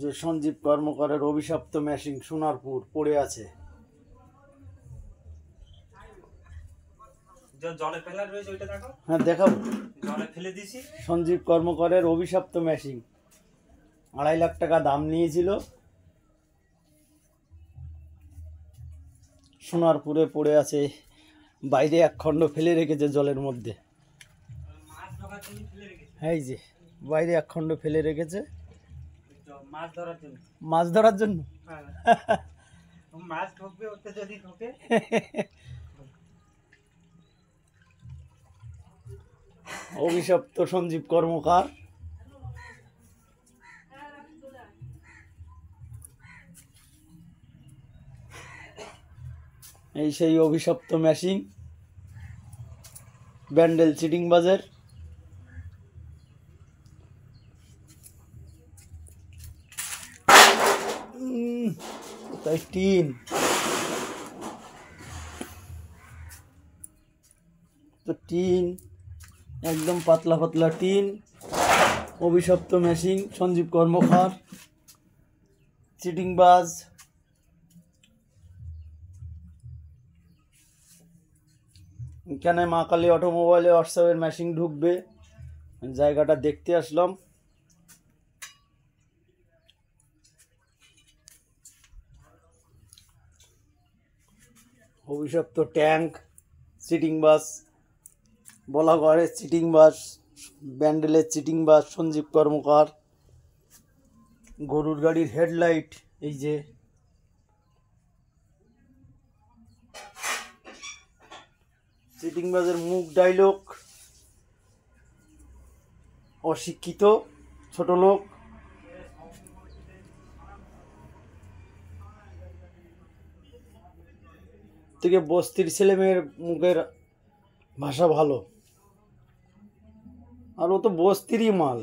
যে সঞ্জীব কর্মকারের অভিশপ্ত মেশিন সোনারপুর পড়ে আছে। জলে ফেলা রয়েছে ওইটা দেখো। হ্যাঁ দেখাবো। জলে ফেলে দিছি। সঞ্জীব কর্মকারের অভিশপ্ত মেশিন 2.5 লাখ টাকা দাম নিয়েছিল। সোনারপুরে পড়ে আছে, বাইরে এক খণ্ড ফেলে রেখেছে জলের মধ্যে। এই যে বাইরে এক খণ্ড ফেলে রেখেছে মাছ ধরার জন্য। মাছ ধরার জন্য। মাছ ঢুকবে ওতে যদি ঢোকে। অভিশপ্ত সঞ্জীব কর্মকার। এই সেই অভিশপ্ত মেশিন, ব্যান্ডেল চিটিং বাজার। তাই টিন তো, টিন একদম পাতলা পাতলা টিন। অভিশপ্ত মেশিন সঞ্জীব কর্মকার, চিটিংবাজ। এখানে মা কালী অটোমোবাইলে হোয়াটসঅ্যাপের মেশিন ঢুকবে, জায়গাটা দেখতে আসলাম। অভিশপ্ত ট্যাঙ্ক, চিটিং বাস, বলাগড়ের চিটিং বাস, ব্যান্ডেলের চিটিং বাস সঞ্জীব কর্মকার। গরুর গাড়ির হেডলাইট, এই যে চিটিং বাসের মুখ ডায়লগ, অশিক্ষিত ছোট লোক। থেকে বস্তির ছেলেমেয়ের মুখের ভাষা ভালো, আর ও তো বস্তিরই মাল।